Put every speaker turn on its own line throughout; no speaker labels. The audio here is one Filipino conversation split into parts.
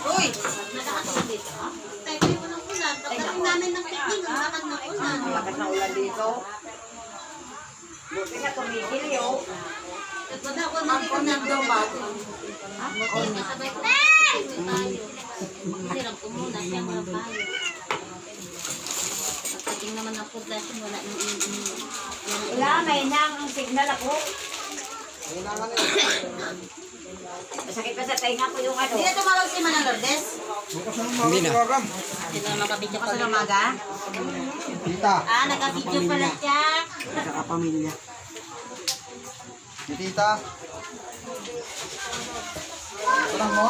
Uy! Nakakatulog dito. Tayo ko ng ulan. Pagdating namin ng picnic, lakad ng ulan.
Bakit na ulan dito? Buti na tumigil yun.
Pagod ako nagdumag. Okay, kasabay ko. Hirap ko muna siya mga payo. Pagdating naman ng pundasyon, wala nang
Wala, may nang ang signal ako. Masakit pa sa tainga ko yung ano.
Hindi na tumawag si Manang Lourdes?
Hindi na.
Hindi na makabidyo pa sa umaga?
Tita.
Ah, nagka-video pala siya.
Sa kapamilya. Tita. Parang mo?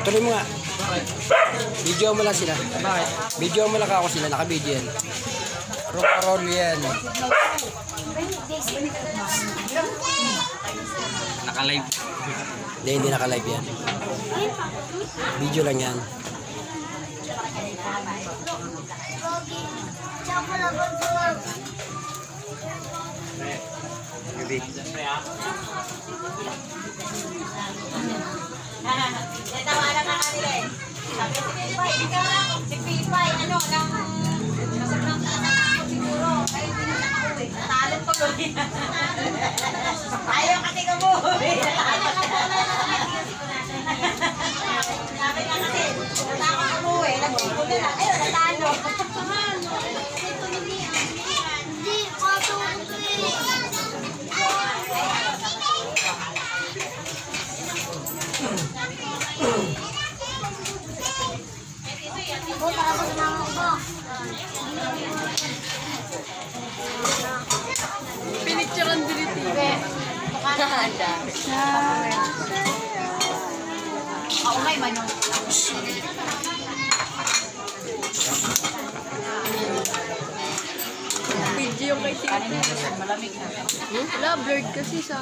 Tuloy mo nga. Video mo lang sila. Bakit? Video mo lang ako sila. Naka-video yan. Roll yan.
Naka-live.
Hindi naka-live yan. Video lang yan.
Tawanan na kanila eh. Sabi si Pipay, si Pipay, ano, nasaglang siguro. Kaya hindi na nakauwi. Natalon pa ko rin. Ayaw kasi kamuwi. Sabi nga kasi, natakot kamuwi. Nagsigod na lang. Ayun, natalo. Hindi,
Pinicturean din ito.
Handa. Ako may manong.
Video kay Tita.
Malamig na.
Wala, blurred kasi sa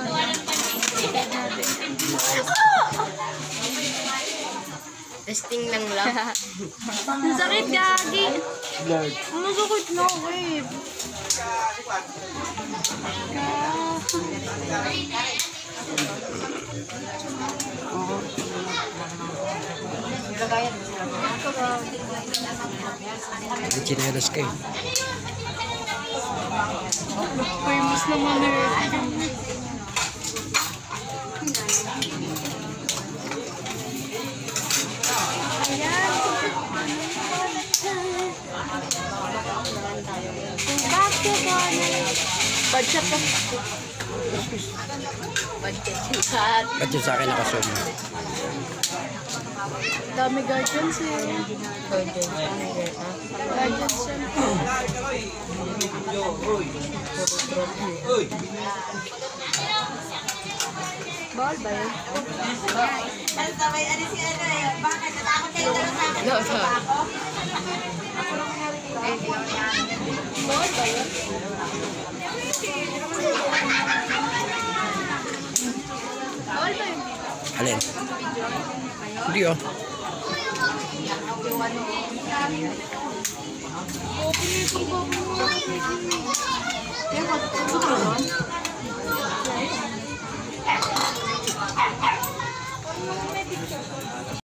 Testing lang lang.
ang sakit, Gagi. Ang sakit na, wait.
Chinelas kayo.
Famous naman na yun. Budget pa.
Budget cut.
Ba't yun sa akin nakasun?
Dami guardians eh. Guardians yan. Bawal ba yun?
Sabay, ano si ano eh. Bakit? Natakot kayo doon sa akin? No, sorry.
Bawal ba yun? Bawal ba yun?
Alin? Hindi oh.
Okay, ito ba mo? Kaya,